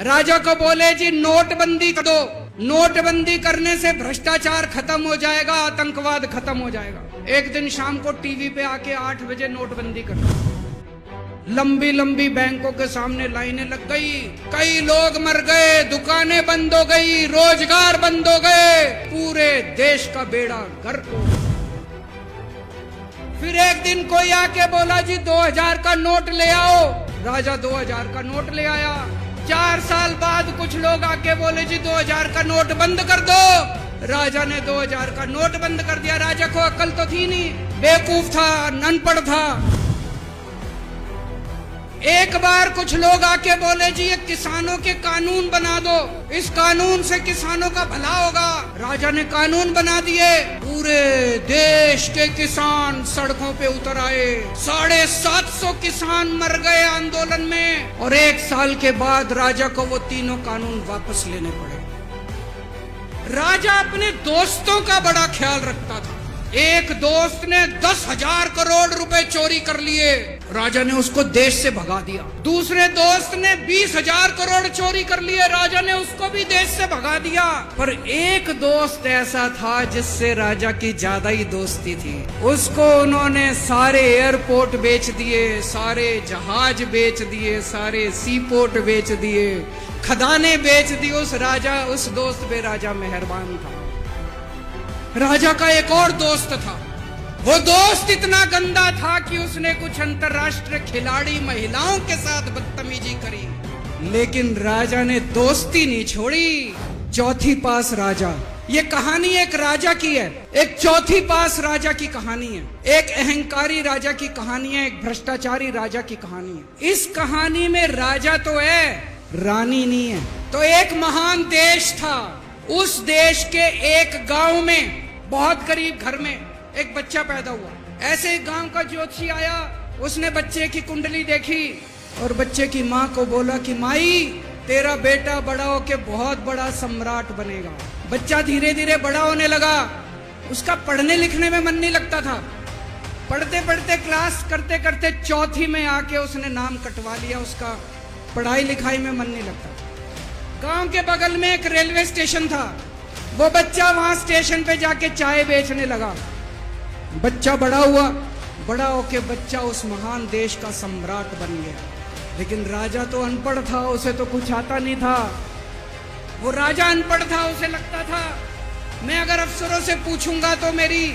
राजा को बोले जी नोटबंदी कर दो, नोटबंदी करने से भ्रष्टाचार खत्म हो जाएगा, आतंकवाद खत्म हो जाएगा। एक दिन शाम को टीवी पे आके 8 बजे नोटबंदी कर दो। लंबी लंबी बैंकों के सामने लाइनें लग गई, कई लोग मर गए, दुकानें बंद हो गई, रोजगार बंद हो गए, पूरे देश का बेड़ा गर्क हो गया। फिर एक दिन कोई आके बोला जी 2000 का नोट ले आओ। राजा 2000 का नोट ले आया। 4 साल बाद कुछ लोग आके बोले जी 2000 का नोट बंद कर दो। राजा ने 2000 का नोट बंद कर दिया। राजा को अक्ल तो थी नहीं, बेवकूफ था, अनपढ़ था। एक बार कुछ लोग आके बोले जी ये किसानों के कानून बना दो, इस कानून से किसानों का भला होगा। राजा ने कानून बना दिए, पूरे देश के किसान सड़कों पे उतर आए। 750 किसान मर गए आंदोलन में, और 1 साल के बाद राजा को वो तीनों कानून वापस लेने पड़े। राजा अपने दोस्तों का बड़ा ख्याल रखता था। एक दोस्त ने 10,000 करोड़ रुपए चोरी कर लिए, राजा ने उसको देश से भगा दिया। दूसरे दोस्त ने 20,000 करोड़ चोरी कर लिए, राजा ने उसको भी देश से भगा दिया। पर एक दोस्त ऐसा था जिससे राजा की ज्यादा ही दोस्ती थी। उसको उन्होंने सारे एयरपोर्ट बेच दिए, सारे जहाज बेच दिए, सारे सी पोर्ट बेच दिए, खदानें बेच दी। उस दोस्त पे राजा मेहरबान था। राजा का एक और दोस्त था। वो दोस्त इतना गंदा था कि उसने कुछ अंतर्राष्ट्रीय खिलाड़ी महिलाओं के साथ बदतमीजी करी, लेकिन राजा ने दोस्ती नहीं छोड़ी। चौथी पास राजा, ये कहानी एक राजा की है, एक चौथी पास राजा की कहानी है, एक अहंकारी राजा की कहानी है, एक भ्रष्टाचारी राजा की कहानी है। इस कहानी में राजा तो है, रानी नहीं है। तो एक महान देश था। उस देश के एक गांव में बहुत गरीब घर में एक बच्चा पैदा हुआ। ऐसे गांव का ज्योतिषी आया, उसने बच्चे की कुंडली देखी और बच्चे की माँ को बोला कि माई तेरा बेटा बड़ा होके बहुत बड़ा सम्राट बनेगा। बच्चा धीरे धीरे बड़ा होने लगा। उसका पढ़ने लिखने में मन नहीं लगता था। पढ़ते पढ़ते क्लास करते करते चौथी में आके उसने नाम कटवा लिया। उसका पढ़ाई लिखाई में मन नहीं लगता। गांव के बगल में एक रेलवे स्टेशन था। वो बच्चा वहां स्टेशन पे जाके चाय बेचने लगा। बच्चा बड़ा हुआ, बड़ा होके बच्चा उस महान देश का सम्राट बन गया। लेकिन राजा तो अनपढ़ था, उसे तो कुछ आता नहीं था। वो राजा अनपढ़ था, उसे लगता था मैं अगर अफसरों से पूछूंगा तो मेरी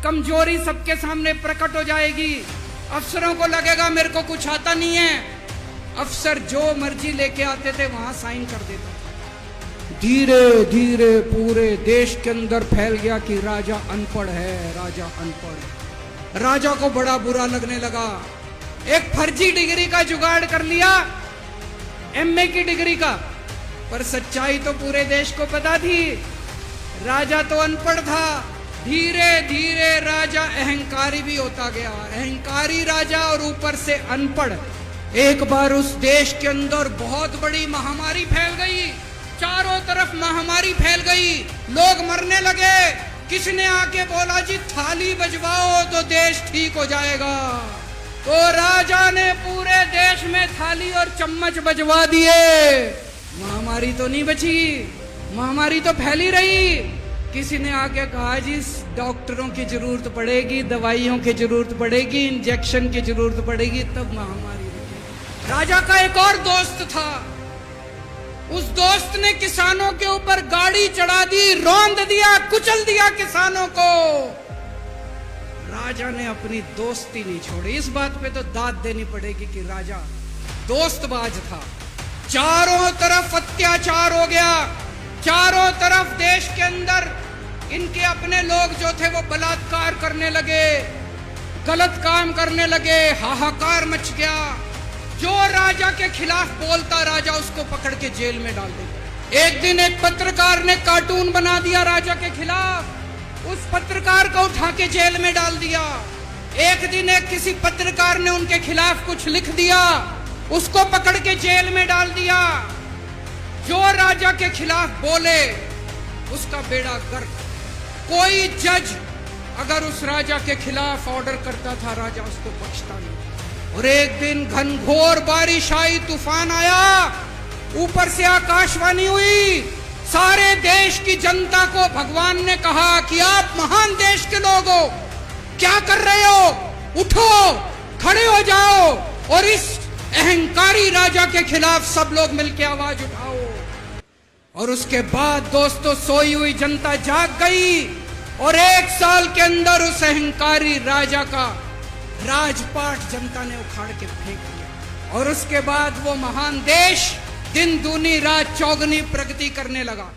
कमजोरी सबके सामने प्रकट हो जाएगी। अफसरों को लगेगा मेरे को कुछ आता नहीं है। अफसर जो मर्जी लेके आते थे वहां साइन कर देता था। धीरे धीरे पूरे देश के अंदर फैल गया कि राजा अनपढ़ है, राजा अनपढ़ है। राजा को बड़ा बुरा लगने लगा। एक फर्जी डिग्री का जुगाड़ कर लिया, एमए की डिग्री का। पर सच्चाई तो पूरे देश को पता थी, राजा तो अनपढ़ था। धीरे धीरे राजा अहंकारी भी होता गया। अहंकारी राजा और ऊपर से अनपढ़। एक बार उस देश के अंदर बहुत बड़ी महामारी फैल गई। चारों तरफ महामारी फैल गई, लोग मरने लगे। किसने आके बोला जी थाली बजवाओ तो देश ठीक हो जाएगा। तो राजा ने पूरे देश में थाली और चम्मच बजवा दिए। महामारी तो नहीं बची, महामारी तो फैली रही। किसी ने आके कहा जी डॉक्टरों की जरूरत पड़ेगी, दवाइयों की जरूरत पड़ेगी, इंजेक्शन की जरूरत पड़ेगी, तब महामारी। राजा का एक और दोस्त था। उस दोस्त ने किसानों के ऊपर गाड़ी चढ़ा दी, रौंद दिया, कुचल दिया किसानों को। राजा ने अपनी दोस्ती नहीं छोड़ी। इस बात पे तो दाद देनी पड़ेगी कि राजा दोस्तबाज था। चारों तरफ अत्याचार हो गया। चारों तरफ देश के अंदर इनके अपने लोग जो थे वो बलात्कार करने लगे, गलत काम करने लगे, हाहाकार मच गया। जो राजा के खिलाफ बोलता, राजा उसको पकड़ के जेल में डाल देता। एक दिन एक पत्रकार ने कार्टून बना दिया राजा के खिलाफ, उस पत्रकार को उठा के जेल में डाल दिया। एक दिन एक किसी पत्रकार ने उनके खिलाफ कुछ लिख दिया, उसको पकड़ के जेल में डाल दिया। जो राजा के खिलाफ बोले उसका बेड़ा गर्क। कोई जज अगर उस राजा के खिलाफ ऑर्डर करता था, राजा उसको बख्शता नहीं। और एक दिन घनघोर बारिश आई, तूफान आया, ऊपर से आकाशवाणी हुई, सारे देश की जनता को भगवान ने कहा कि आप महान देश के लोग हो, क्या कर रहे हो, उठो, खड़े हो जाओ और इस अहंकारी राजा के खिलाफ सब लोग मिलकर आवाज उठाओ। और उसके बाद दोस्तों सोई हुई जनता जाग गई और 1 साल के अंदर उस अहंकारी राजा का राजपाट जनता ने उखाड़ के फेंक दिया और उसके बाद वो महान देश दिन दूनी रात चौगनी प्रगति करने लगा।